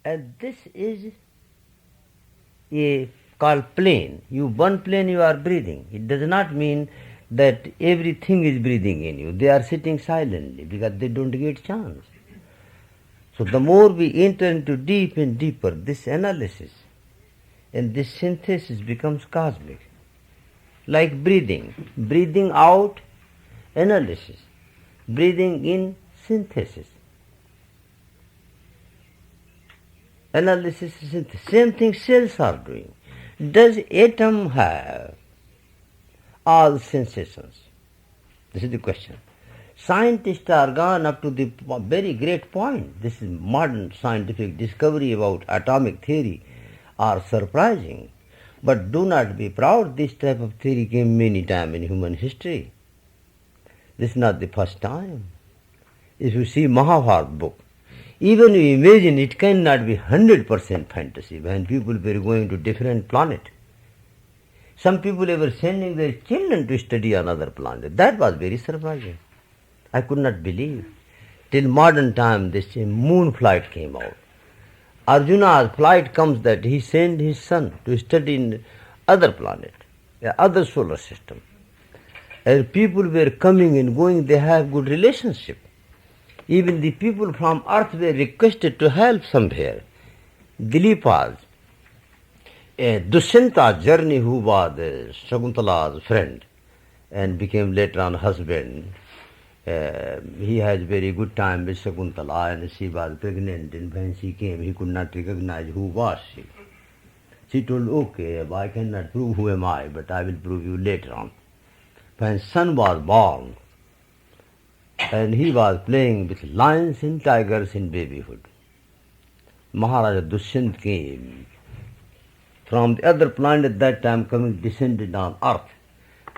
And this is a called plane. One plane you are breathing. It does not mean that everything is breathing in you. They are sitting silently because they don't get chance. So the more we enter into deep and deeper, this analysis and this synthesis becomes cosmic. Like breathing. Breathing out, analysis. Breathing in, synthesis. Analysis, synthesis. Same thing cells are doing. Does atom have all sensations? This is the question. Scientists are gone up to the very great point. This is modern scientific discovery about atomic theory are surprising. But do not be proud, this type of theory came many times in human history. This is not the first time. If you see Mahabharata book, even you imagine it cannot be 100% fantasy when people were going to different planet. Some people were sending their children to study another planet. That was very surprising. I could not believe. Till modern time, this moon flight came out. Arjuna's flight comes that he sent his son to study in other planet, other solar system. And people were coming and going, they have good relationship. Even the people from earth were requested to help somewhere. Dilipa's, Dushyant's journey, who was Shakuntala's friend and became later on husband, he has very good time with Shakuntala, and she was pregnant, and when she came, he could not recognize who was she. She told, okay, I cannot prove who am I, but I will prove you later on. When son was born, and he was playing with lions and tigers in babyhood, Maharaja Dushyant came from the other planet at that time, coming descended on earth.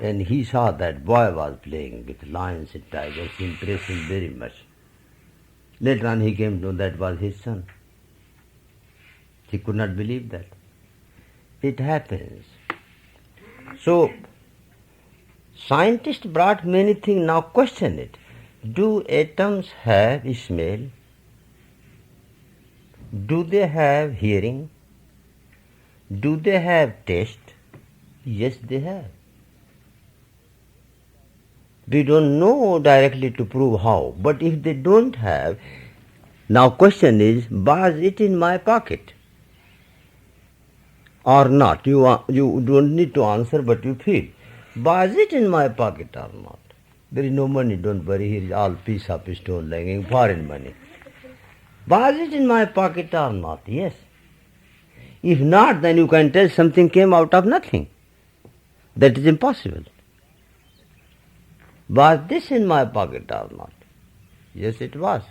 And he saw that boy was playing with lions and tigers, impressed him very much. Later on he came to know that was his son. He could not believe that. It happens. So, scientists brought many things, now question it. Do atoms have smell? Do they have hearing? Do they have taste? Yes, they have. We don't know directly to prove how, but if they don't have, now question is, was it in my pocket or not? You don't need to answer, but you feel, was it in my pocket or not? There is no money, don't worry, here is all piece of stone lying, foreign money. Was it in my pocket or not? Yes. If not, then you can tell something came out of nothing. That is impossible. Was this in my pocket or not? Yes, it was.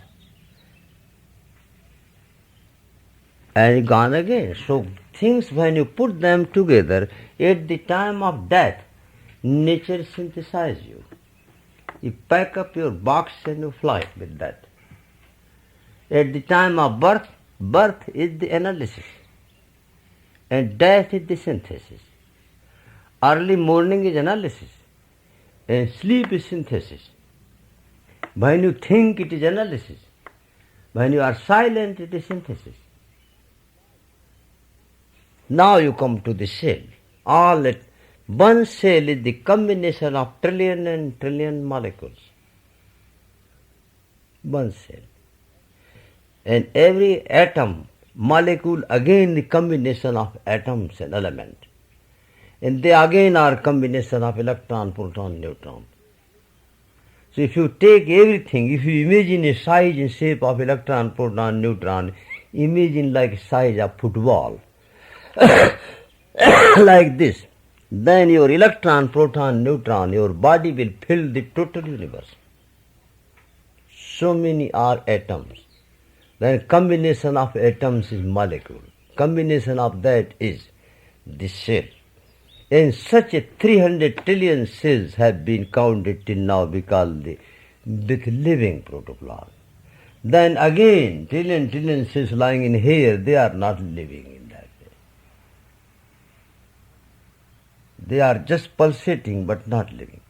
And gone again. So things, when you put them together, at the time of death, nature synthesizes you. You pack up your box and you fly with that. At the time of birth, birth is the analysis, and death is the synthesis. Early morning is analysis, and sleep is synthesis. When you think, it is analysis. When you are silent, it is synthesis. Now you come to the cell. One cell is the combination of trillion and trillion molecules. One cell. And every atom, molecule, again the combination of atoms and elements. And they again are combination of electron, proton, neutron. So if you take everything, if you imagine a size and shape of electron, proton, neutron, imagine like size of football, like this, then your electron, proton, neutron, your body will fill the total universe. So many are atoms. Then combination of atoms is molecule. Combination of that is the cell. And such a 300 trillion cells have been counted till now because with living protoplasm. Then again, trillion cells lying in here, they are not living in that way. They are just pulsating but not living.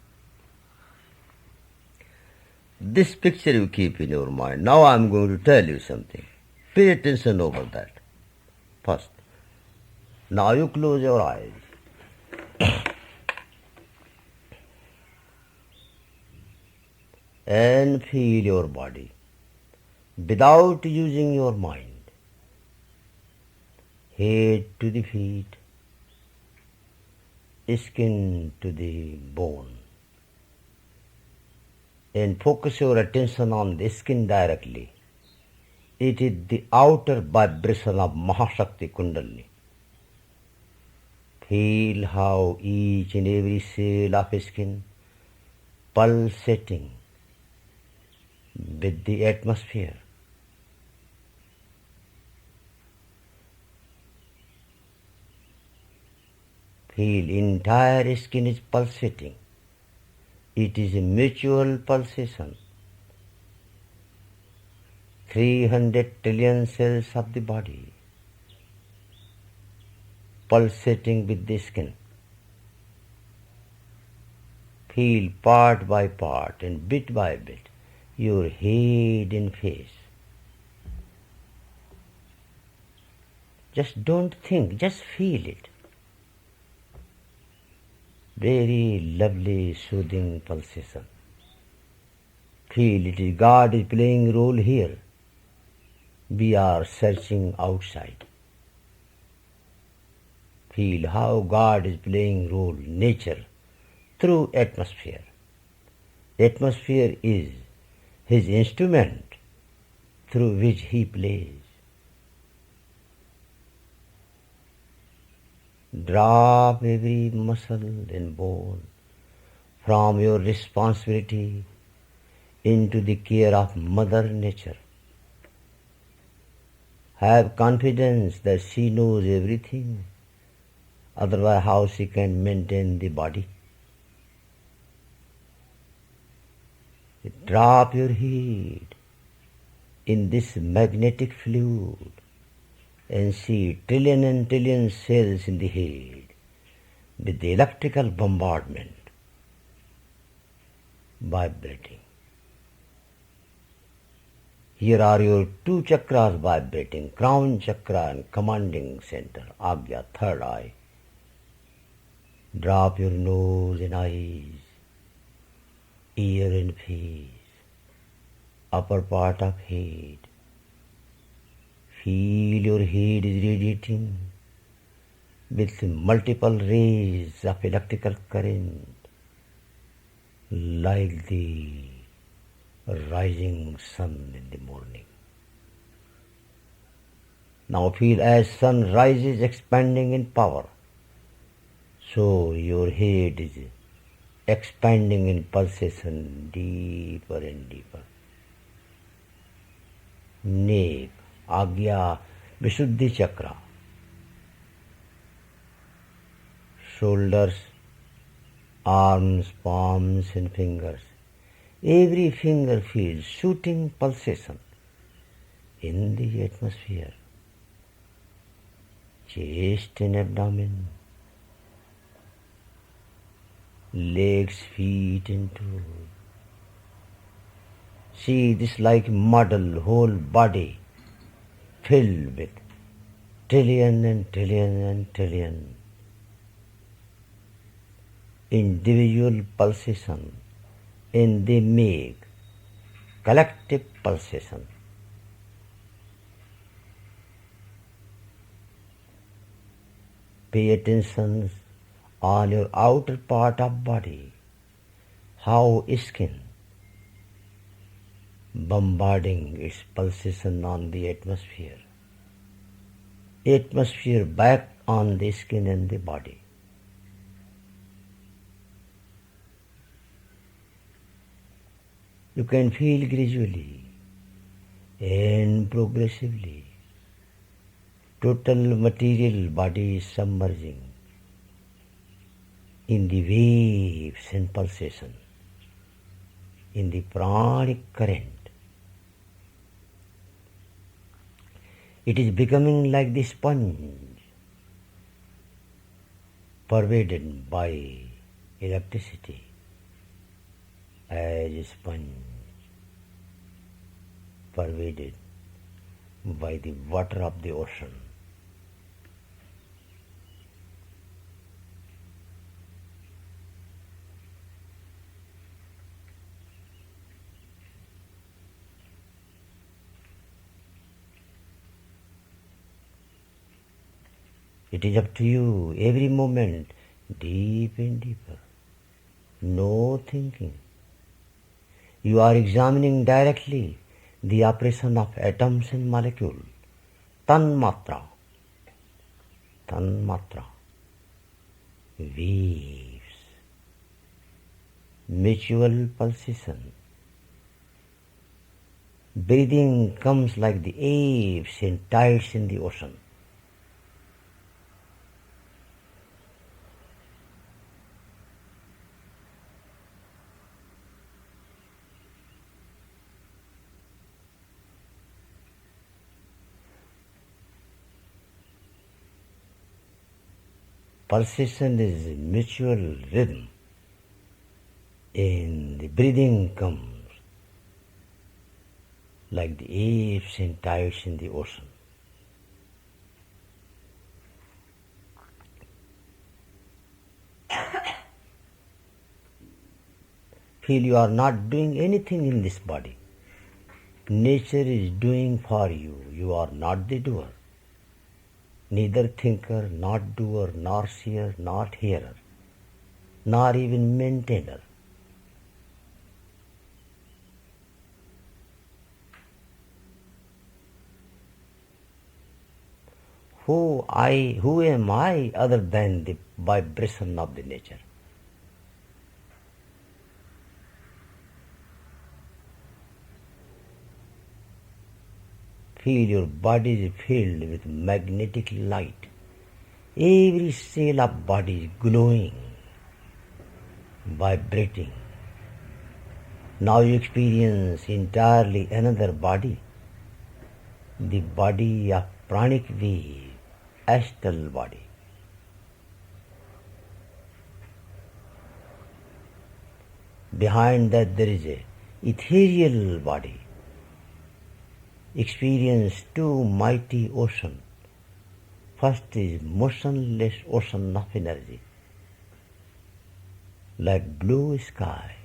This picture you keep in your mind. Now I am going to tell you something. Pay attention over that. first. Now you close your eyes. And feel your body without using your mind. Head to the feet, skin to the bone. And focus your attention on the skin directly. It is the outer vibration of Mahashakti Kundalini. Feel how each and every cell of skin pulsating with the atmosphere. Feel entire skin is pulsating. It is a mutual pulsation. 300 trillion cells of the body pulsating with the skin. Feel part by part and bit by bit your head and face. Just don't think, just feel it. Very lovely, soothing pulsation. Feel it is God is playing role here. We are searching outside. Feel how God is playing role, nature, through atmosphere. Atmosphere is His instrument through which He plays. Drop every muscle and bone from your responsibility into the care of Mother Nature. Have confidence that she knows everything, otherwise how she can maintain the body. Drop your head in this magnetic fluid and see trillion and trillion cells in the head with the electrical bombardment vibrating. Here are your two chakras vibrating, crown chakra and commanding center, Agya, third eye. Drop your nose and eyes, ear and face, upper part of head. Feel your head is radiating with multiple rays of electrical current like the rising sun in the morning. Now feel as sun rises expanding in power, so your head is expanding in pulsation deeper and deeper. Neck, Agya, Visuddhi chakra, shoulders, arms, palms and fingers. Every finger feels shooting pulsation in the atmosphere. Chest and abdomen, legs, feet and toes. See this like model, whole body filled with trillion and trillion and trillion individual pulsation, and they make collective pulsation. Pay attention on your outer part of body, how skin bombarding its pulsation on the atmosphere. Atmosphere back on the skin and the body. You can feel gradually and progressively total material body is submerging in the waves and pulsation, in the pranic current. It is becoming like the sponge pervaded by electricity, as a sponge pervaded by the water of the ocean. It is up to you, every moment, deep and deeper. No thinking. You are examining directly the operation of atoms and molecules. Tanmatra. Tanmatra. Waves. Mutual pulsation. Breathing comes like the waves and tides in the ocean. Pulsation is mutual rhythm, and the breathing comes like the waves and tides in the ocean. Feel you are not doing anything in this body. Nature is doing for you. You are not the doer. Neither thinker, not doer, nor seer, not hearer, nor even maintainer. Who am I other than the vibration of the nature? Feel your body is filled with magnetic light. Every cell of body is glowing, vibrating. Now you experience entirely another body, the body of pranic wave, astral body. Behind that there is a ethereal body. Experience two mighty oceans. First is motionless ocean of energy, like blue sky.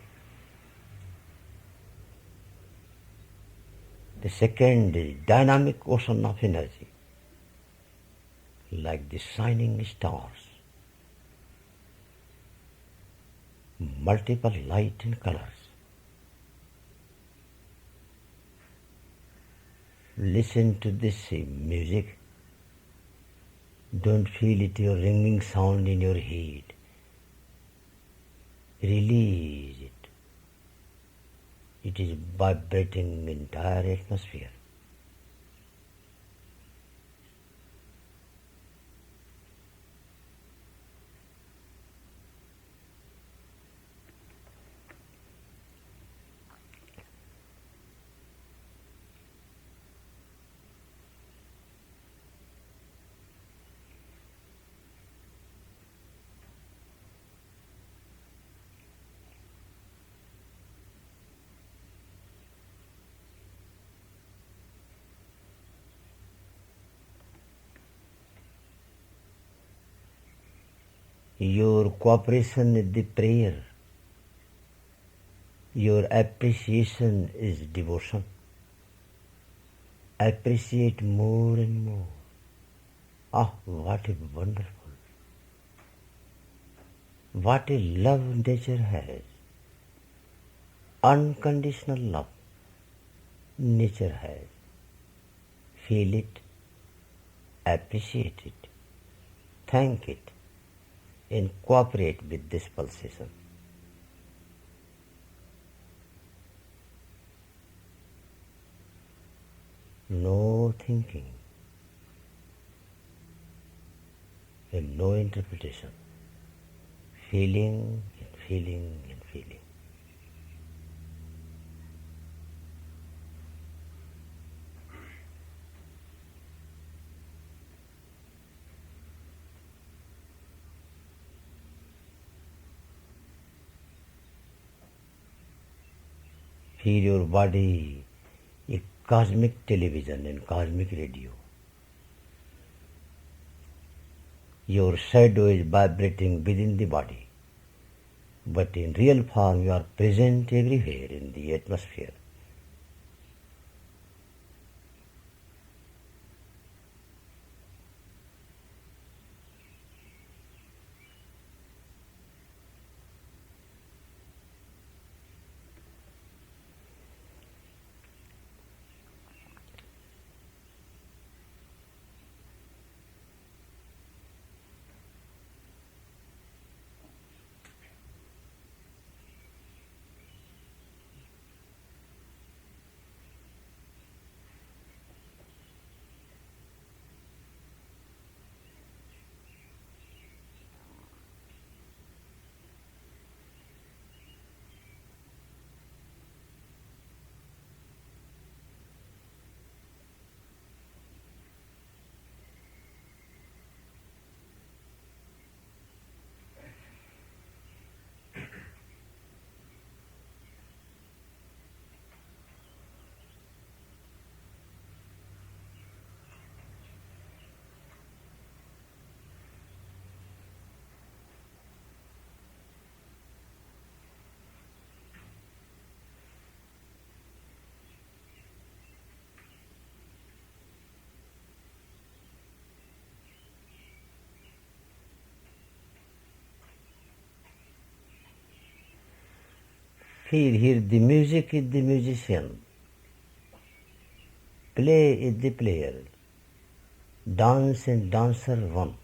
The second is dynamic ocean of energy, like the shining stars, multiple light and colors. Listen to this music. Don't feel it, your ringing sound in your head. Release it. It is vibrating entire atmosphere. Your cooperation is the prayer. Your appreciation is devotion. Appreciate more and more. Ah, what a wonderful, what a love nature has. Unconditional love nature has. Feel it, appreciate it, thank it, and cooperate with this pulsation. No thinking and no interpretation. Feeling and feeling and feeling. Feel your body a cosmic television and cosmic radio. Your shadow is vibrating within the body, but in real form you are present everywhere in the atmosphere. Here the music is the musician, play is the player, dance and dancer one.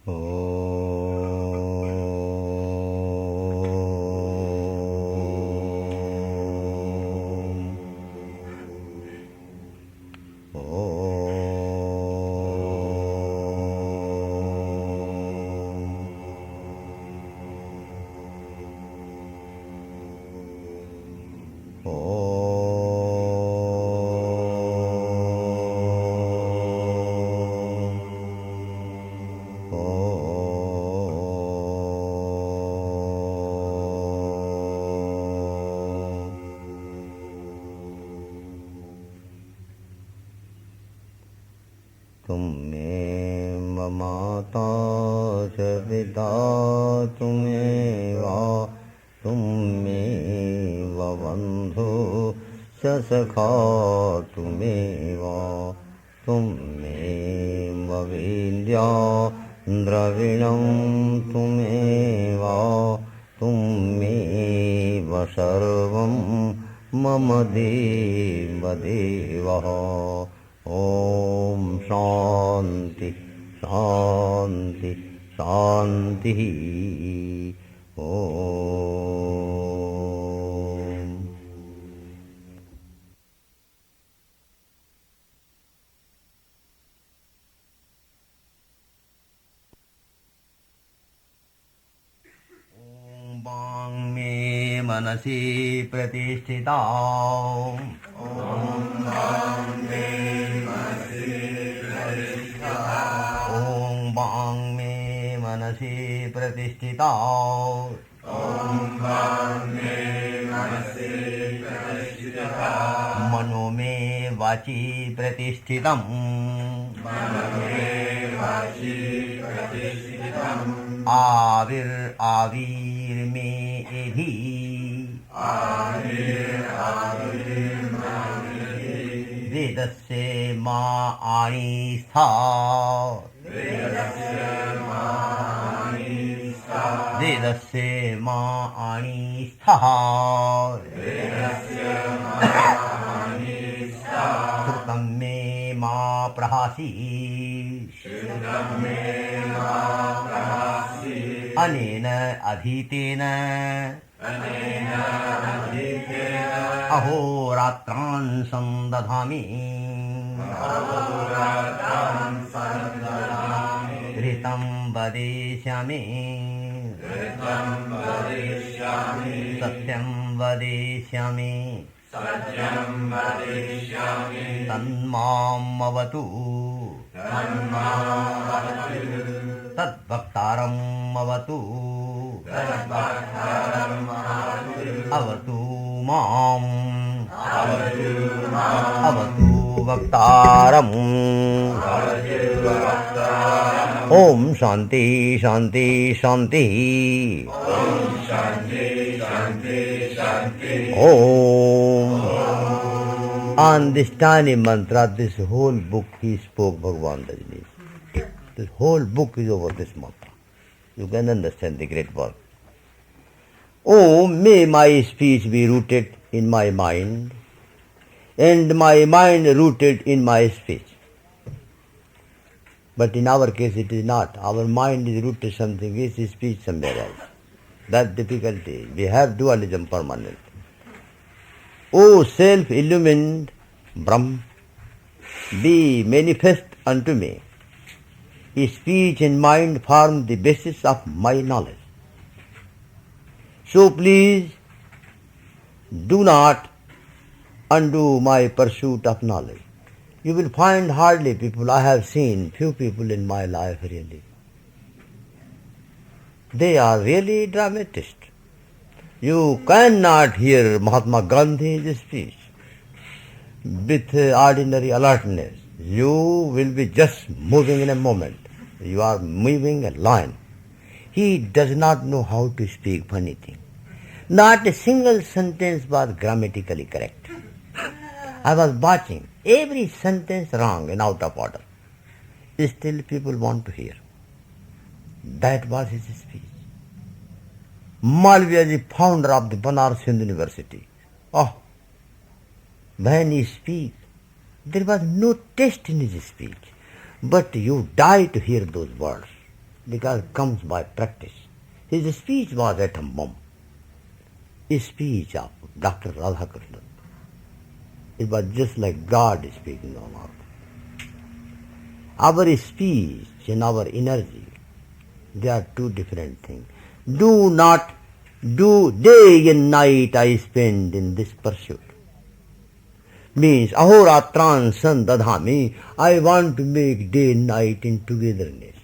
Oh. माता च पिता त्वमेव त्वमेव बन्धु च सखा त्वमेव त्वमेव विद्या द्रविणं त्वमेव त्वमेव सर्वं मम देवदेवः ॐ शान्ति शान्ति शान्तिः ॐ वाङ् मे मनसि प्रतिष्ठिता ॐ वाङ् मे मनसि प्रतिष्ठिता ॐ वाङ् मे मनसि प्रतिष्ठिता ॐ वाङ् मे मनसि प्रतिष्ठिता मनो मे वाचि प्रतिष्ठितम् मनो मे वाचि प्रतिष्ठितम् आविर्मे एधि वेदस्य मा आणिस्था वेदस्य मा आणिस्थः श्रुतं मे मा प्रहासि अनेन अधीतेन अहोरात्रान् संदधामि ऋतं वदिष्यामि सत्यं वदिष्यामि तन्मामवतु तद्भक्तारम् अवतु अवतु माम् अवतु वक्तारम् ॐ शान्ति शान्ति शान्ति ॐ On this tiny mantra, this whole book he spoke Bhagavan Rajneesh. This whole book is over this mantra. You can understand the great work. Oh, may my speech be rooted in my mind, and my mind rooted in my speech. But in our case it is not. Our mind is rooted something, its speech somewhere else. That difficulty. We have dualism permanent. O self-illumined Brahm, be manifest unto me. Speech and mind form the basis of my knowledge. So please do not undo my pursuit of knowledge. You will find hardly people, I have seen few people in my life really. They are really dramatists. You cannot hear Mahatma Gandhi's speech with ordinary alertness. You will be just moving in a moment. You are moving a line. He does not know how to speak funny thing. Not a single sentence was grammatically correct. I was watching every sentence wrong and out of order. Still people want to hear. That was his speech. Malviya, the founder of the Banaras Hindu University. Oh, when he speaks, there was no taste in his speech. But you die to hear those words because it comes by practice. His speech was at a mum. His speech of Dr. Radhakrishnan. It was just like God speaking on earth. Our speech and our energy, they are two different things. Do not do day and night I spend in this pursuit. Means ahoratran sandadhami, I want to make day and night in togetherness.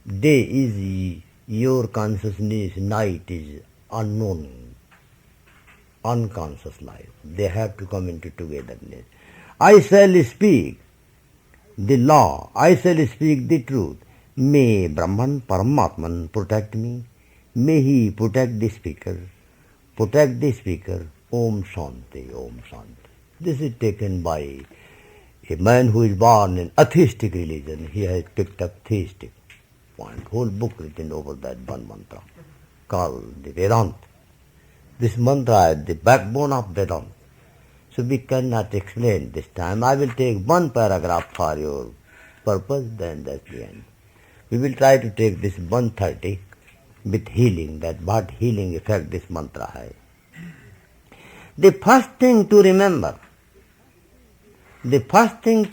Day is your consciousness, night is unknown, unconscious life. They have to come into togetherness. I shall speak the law. I shall speak the truth. May Brahman Paramatman protect me. May he protect the speaker. Protect the speaker. Om Shanti, Om Shanti. This is taken by a man who is born in atheistic religion. He has picked up theistic point. Whole book written over that one mantra called the Vedanta. This mantra is the backbone of Vedanta. So we cannot explain this time. I will take one paragraph for your purpose, then that's the end. We will try to take this 130 with healing, that what healing effect this mantra has. The first thing to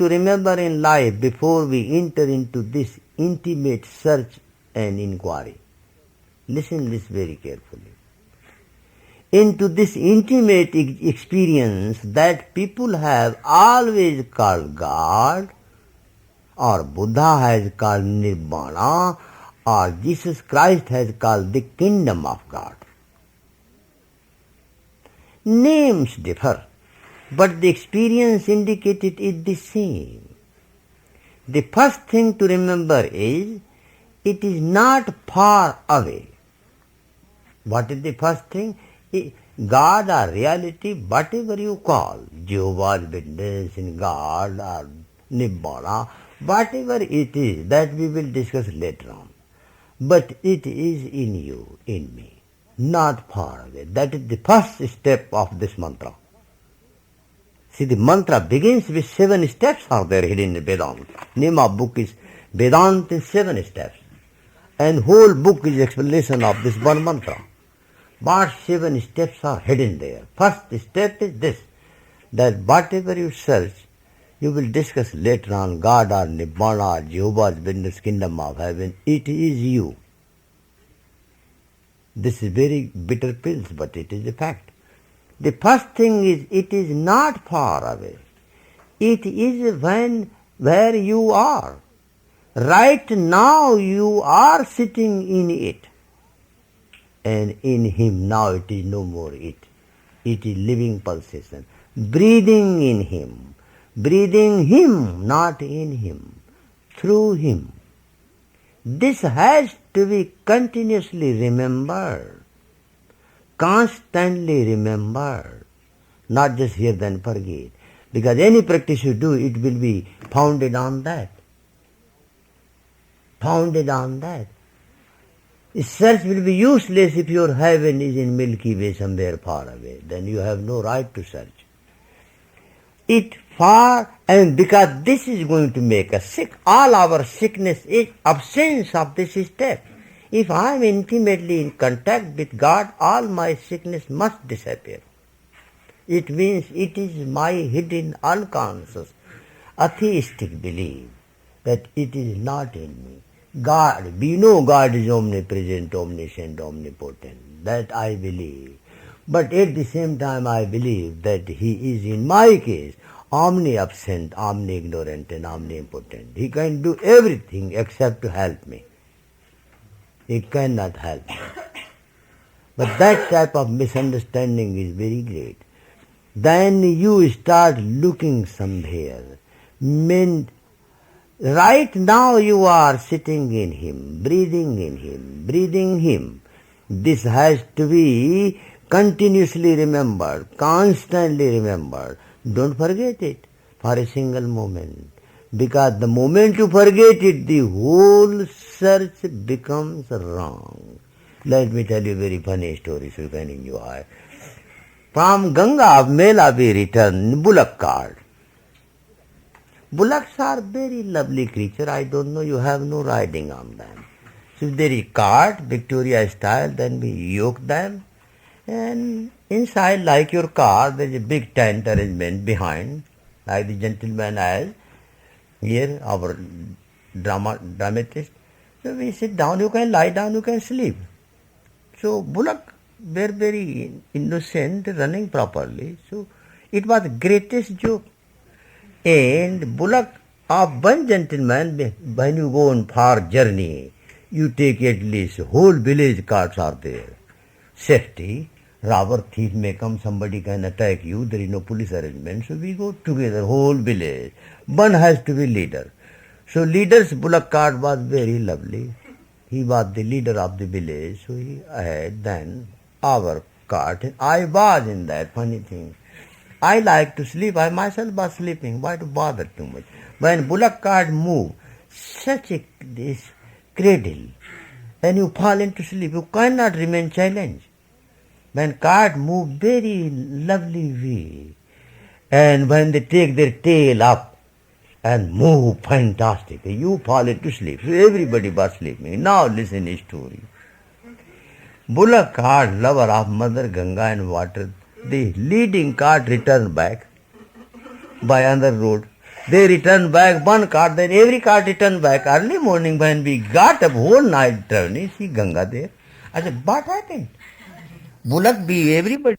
remember in life before we enter into this intimate search and inquiry, listen this very carefully, into this intimate experience that people have always called God, or Buddha has called Nirvana, or Jesus Christ has called the kingdom of God. Names differ, but the experience indicated is the same. The first thing to remember is it is not far away. What is the first thing? God or reality, whatever you call, Jehovah's Witness in God or Nibbana, whatever it is, that we will discuss later on. But it is in you, in me, not far away. That is the first step of this mantra. See, the mantra begins with 7 steps are there hidden in Vedanta. Name of book is Vedanta in 7 steps. And whole book is explanation of this one mantra. What 7 steps are hidden there? First step is this, that whatever you search, you will discuss later on, God or Nibbana or Jehovah's Witness, kingdom of heaven. It is you. This is very bitter pills, but it is a fact. The first thing is, it is not far away. It is where you are. Right now you are sitting in it. And in Him now it is no more it. It is living pulsation. Breathing in Him. Breathing Him, not in Him. Through Him. This has to be continuously remembered. Constantly remembered. Not just hear then forget. Because any practice you do, it will be founded on that. Founded on that. Search will be useless if your heaven is in Milky Way somewhere far away. Then you have no right to search. It far, and because this is going to make us sick. All our sickness is absence of this step. If I am intimately in contact with God, all my sickness must disappear. It means it is my hidden unconscious atheistic belief that it is not in me. God, we know God is omnipresent, omniscient, omnipotent. That I believe. But at the same time I believe that He is in my case omni-absent, omni-ignorant and omnipotent. He can do everything except to help me. He cannot help me. But that type of misunderstanding is very great. Then you start looking somewhere. Right now you are sitting in Him, breathing in Him, breathing Him. This has to be continuously remembered, constantly remembered. Don't forget it for a single moment. Because the moment you forget it, the whole search becomes wrong. Let me tell you a very funny story so you can enjoy. From Ganga of Mela we returned bullock cart. Bullocks are very lovely creatures. I don't know, you have no riding on them. So there is cart, Victoria style, then we yoke them. And inside, like your car, there is a big tent arrangement behind, like the gentleman has. Here, our dramatist. So we sit down, you can lie down, you can sleep. So bullock were very innocent, running properly. So it was greatest joke. And bullock of one gentleman, when you go on far journey, you take at least whole village carts are there. Safety, robber, thief may come, somebody can attack you, there is no police arrangement. So we go together, whole village. One has to be leader. So leader's bullock cart was very lovely. He was the leader of the village, so he had then our cart. I was in that funny thing. I like to sleep. I myself was sleeping. Why to bother too much? When bullock cart move, such a this cradle, and you fall into sleep, you cannot remain challenged. When cart move very lovely way, and when they take their tail up and move fantastic, you fall into sleep. So everybody was sleeping. Now listen a story. Bullock cart, lover of Mother Ganga and water, the leading cart returned back by another road. They returned back one cart, then every cart returned back. Early morning when we got up, whole night traveling, see Ganga there. I said, what happened? Bullock be everybody.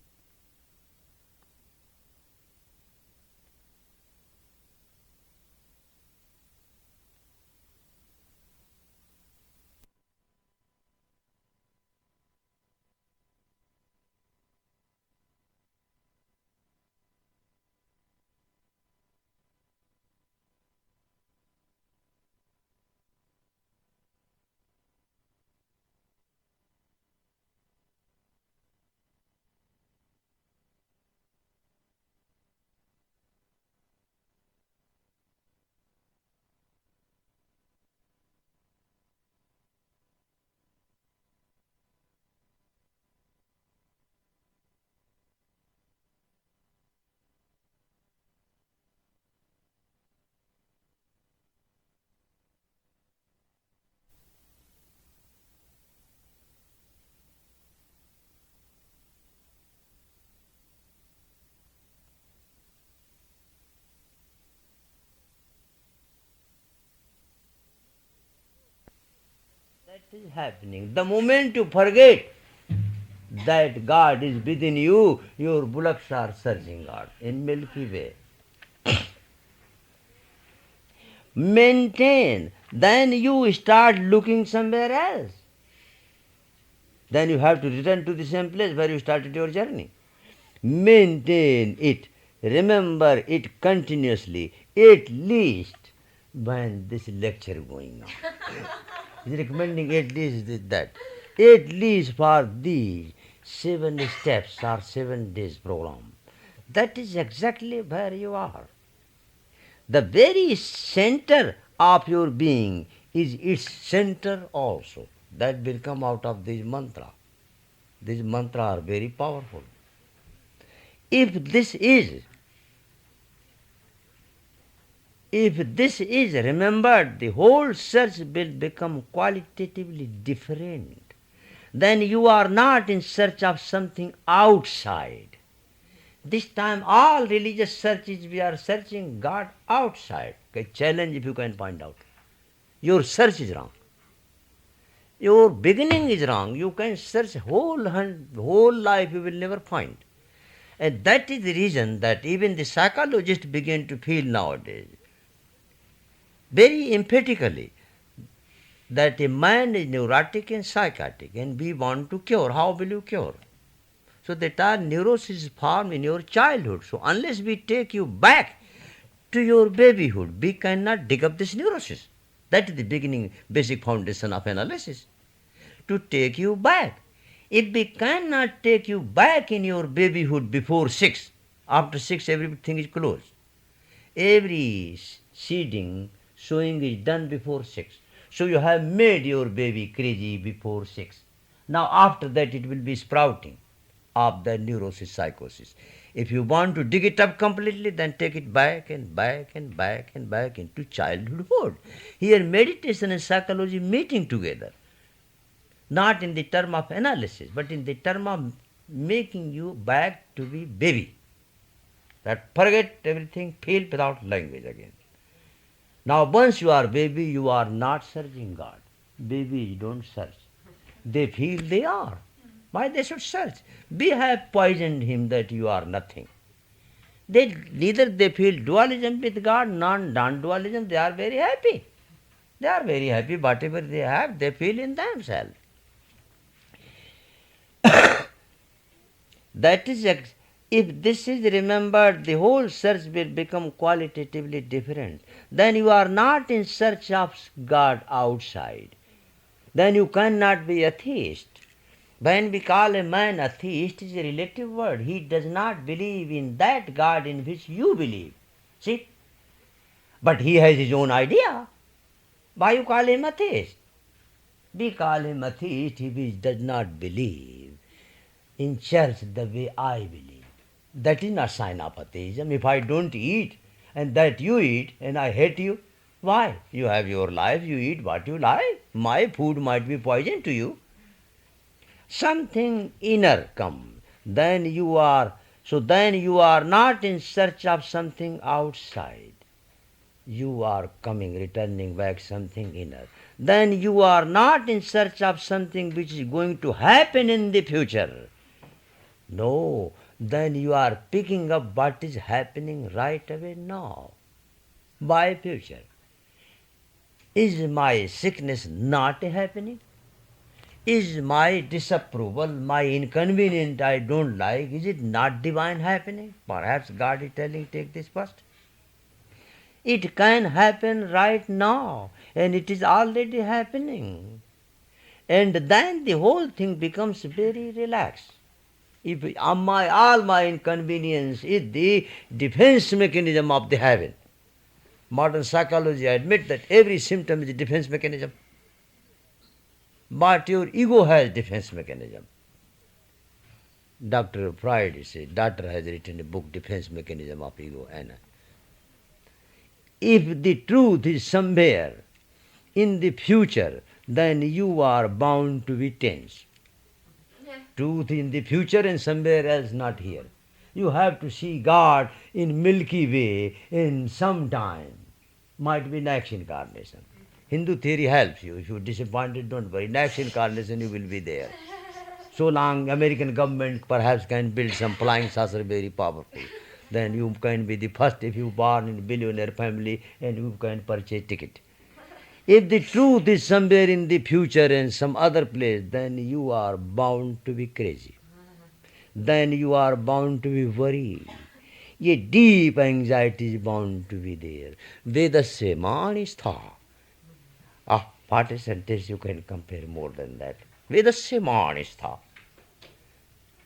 That is happening. The moment you forget that God is within you, your bullocks are searching God in Milky Way. Maintain, then you start looking somewhere else. Then you have to return to the same place where you started your journey. Maintain it, remember it continuously, at least when this lecture going on. He's recommending at least that. At least for these 7 steps or 7 days program. That is exactly where you are. The very center of your being is its center also. That will come out of this mantra. These mantras are very powerful. If this is remembered, the whole search will become qualitatively different. Then you are not in search of something outside. This time all religious searches, we are searching God outside. Okay, challenge if you can find out. Your search is wrong. Your beginning is wrong. You can search whole life, you will never find. And that is the reason that even the psychologists begin to feel nowadays, very emphatically, that a man is neurotic and psychotic and we want to cure. How will you cure? So that our neurosis is formed in your childhood. So unless we take you back to your babyhood, we cannot dig up this neurosis. That is the beginning, basic foundation of analysis. To take you back. If we cannot take you back in your babyhood before 6, after 6 everything is closed. Every seeding, sowing is done before 6. So you have made your baby crazy before 6. Now after that it will be sprouting of the neurosis, psychosis. If you want to dig it up completely, then take it back and back and back and back into childhood. Here meditation and psychology meeting together. Not in the term of analysis, but in the term of making you back to be baby. That forget everything, feel without language again. Now once you are baby, you are not searching God. Babies don't search. They feel they are. Why they should search? We have poisoned him that you are nothing. Neither they feel dualism with God, non-dualism, they are very happy. They are very happy, whatever they have, they feel in themselves. That is If this is remembered, the whole search will become qualitatively different. Then you are not in search of God outside. Then you cannot be atheist. When we call a man atheist, it is a relative word. He does not believe in that God in which you believe. See? But he has his own idea. Why you call him atheist? We call him atheist if he does not believe in church the way I believe. That is not sign of atheism. If I don't eat and that you eat and I hate you, why? You have your life, you eat what you like. My food might be poison to you. Something inner come. Then you are not in search of something outside. You are coming, returning back something inner. Then you are not in search of something which is going to happen in the future. No, then you are picking up what is happening right away now, by future. Is my sickness not happening? Is my disapproval, my inconvenience I don't like, is it not divine happening? Perhaps God is telling, take this first. It can happen right now, and it is already happening. And then the whole thing becomes very relaxed. If all my inconvenience is the defense mechanism of the heaven. Modern psychology admits that every symptom is a defense mechanism. But your ego has defense mechanism. Dr. Freud says, doctor has written a book, Defense Mechanism of Ego. And if the truth is somewhere in the future, then you are bound to be tense. Truth in the future and somewhere else, not here. You have to see God in Milky Way in some time. Might be next incarnation. Hindu theory helps you. If you're disappointed, don't worry. Next incarnation you will be there. So long American government perhaps can build some flying saucer very powerful. Then you can be the first if you born in a billionaire family and you can purchase ticket. If the truth is somewhere in the future and some other place, then you are bound to be crazy. Then you are bound to be worried. A deep anxiety is bound to be there. Vedasya manistha. What a sentence you can compare more than that. Vedasya manistha.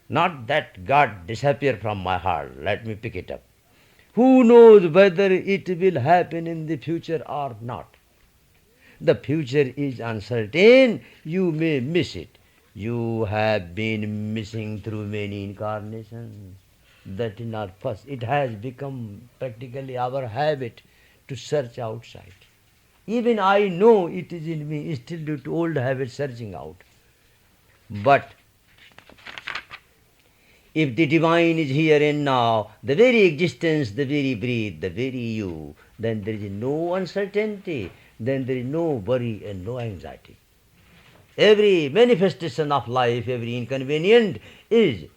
Not that God disappear from my heart. Let me pick it up. Who knows whether it will happen in the future or not? The future is uncertain. You may miss it. You have been missing through many incarnations. That is not first. It has become practically our habit to search outside. Even I know it is in me, still due to old habit searching out. But if the divine is here and now, the very existence, the very breath, the very you, then there is no uncertainty, then there is no worry and no anxiety. Every manifestation of life, every inconvenience is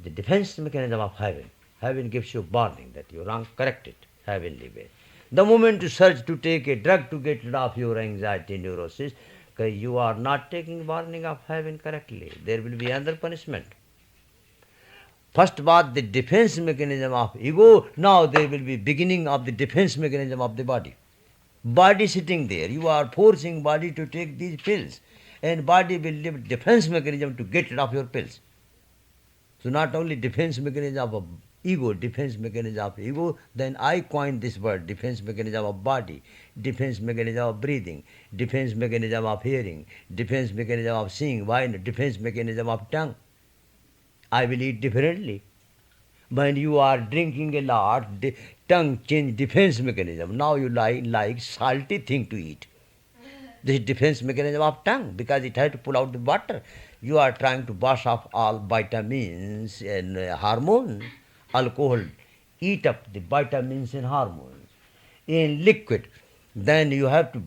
the defense mechanism of heaven. Heaven gives you warning that you are wrong, correct it, heavenly way. The moment you search to take a drug to get rid of your anxiety, neurosis, you are not taking warning of heaven correctly. There will be another punishment. First was the defense mechanism of ego, now there will be beginning of the defense mechanism of the body. Body sitting there, you are forcing body to take these pills, and body will give defense mechanism to get rid of your pills. So not only defense mechanism of ego, defense mechanism of ego, then I coined this word, defense mechanism of body, defense mechanism of breathing, defense mechanism of hearing, defense mechanism of seeing, why not defense mechanism of tongue. I will eat differently. When you are drinking a lot, tongue change defense mechanism. Now you like salty thing to eat. This is defense mechanism of tongue because it has to pull out the water. You are trying to wash off all vitamins and hormones. Alcohol eat up the vitamins and hormones in liquid. Then you have to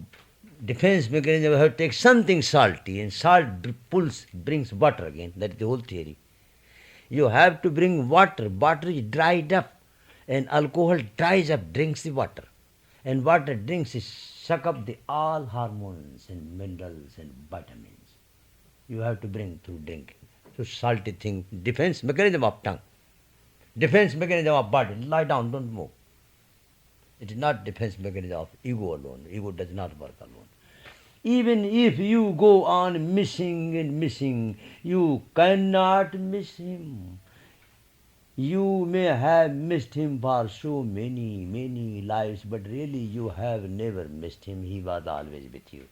defense mechanism. You have to take something salty, and salt brings water again. That is the whole theory. You have to bring water. Water is dried up, and alcohol dries up, drinks the water. And water drinks is suck up the all hormones and minerals and vitamins. You have to bring through drinking. So salty thing, defense mechanism of tongue. defense mechanism of body. Lie down, don't move. It is not defense mechanism of ego alone. Ego does not work alone. Even if you go on missing and missing, you cannot miss him. You may have missed him for so many, many lives, but really you have never missed him. He was always with you.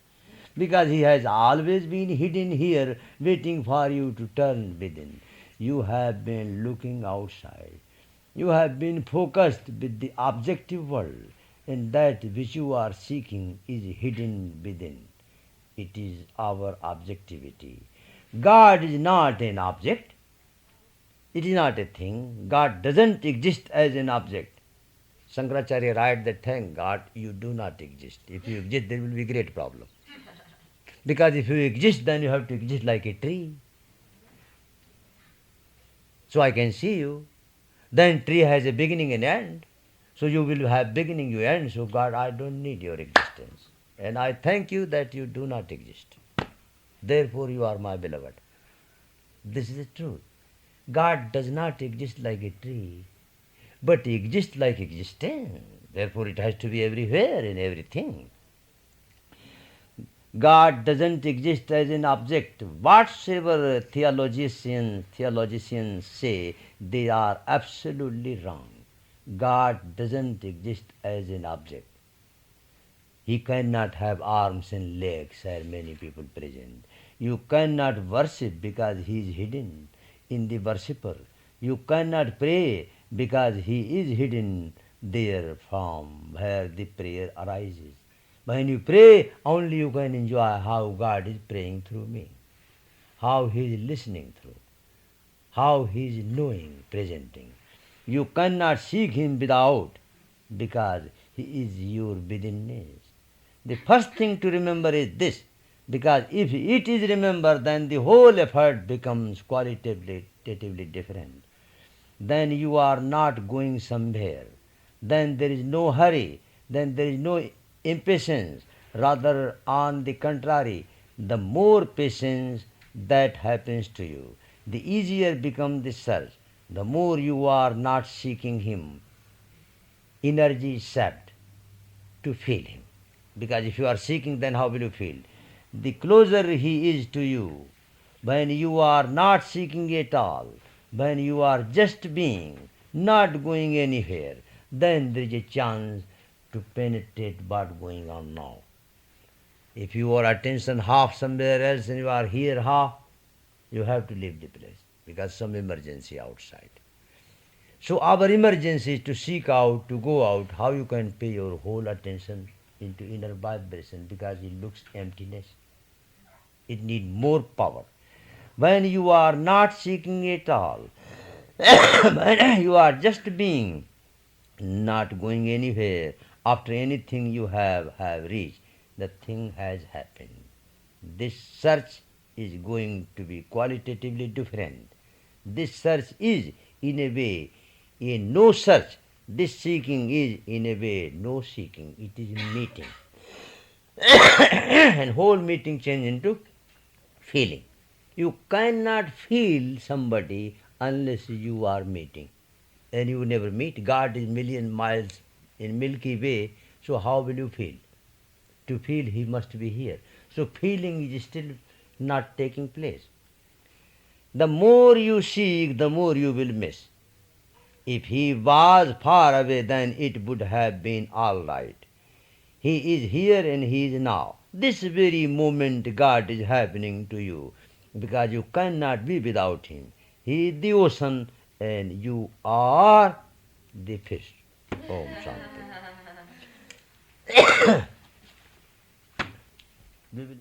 Because he has always been hidden here, waiting for you to turn within. You have been looking outside. You have been focused with the objective world, and that which you are seeking is hidden within. It is our objectivity. God is not an object. It is not a thing. God doesn't exist as an object. Shankaracharya writes that, thank God you do not exist. If you exist, there will be great problem. Because if you exist, then you have to exist like a tree. So I can see you. Then tree has a beginning and end. So you will have beginning, you end. So God, I don't need your existence. And I thank you that you do not exist. Therefore you are my beloved. This is the truth. God does not exist like a tree, but exists like existence. Therefore it has to be everywhere in everything. God doesn't exist as an object. Whatsoever theologians say, they are absolutely wrong. God doesn't exist as an object. He cannot have arms and legs, as many people present. You cannot worship because he is hidden in the worshipper. You cannot pray because he is hidden there from where the prayer arises. When you pray, only you can enjoy how God is praying through me, how he is listening through, how he is knowing, presenting. You cannot seek him without, because he is your withinness. The first thing to remember is this, because if it is remembered, then the whole effort becomes qualitatively different. Then you are not going somewhere. Then there is no hurry. Then there is no impatience. Rather, on the contrary, the more patience that happens to you, the easier becomes the search. The more you are not seeking him, energy is sapped to feel him. Because if you are seeking, then how will you feel? The closer he is to you, when you are not seeking at all, when you are just being, not going anywhere, then there is a chance to penetrate what's going on now. If your attention half somewhere else and you are here half, you have to leave the place because some emergency outside. So our emergency is to seek out, to go out, how you can pay your whole attention into inner vibration because it looks emptiness. It needs more power. When you are not seeking at all, when you are just being, not going anywhere, after anything you have reached, the thing has happened. This search is going to be qualitatively different. This search is, in a way, a no search. This seeking is, in a way, no seeking. It is meeting. And whole meeting change into feeling. You cannot feel somebody unless you are meeting. And you never meet. God is million miles in Milky Way, so how will you feel? To feel he must be here. So feeling is still not taking place. The more you seek, the more you will miss. If he was far away, then it would have been all right. He is here and he is now. This very moment God is happening to you because you cannot be without him. He is the ocean and you are the fish. Om Shanti. We will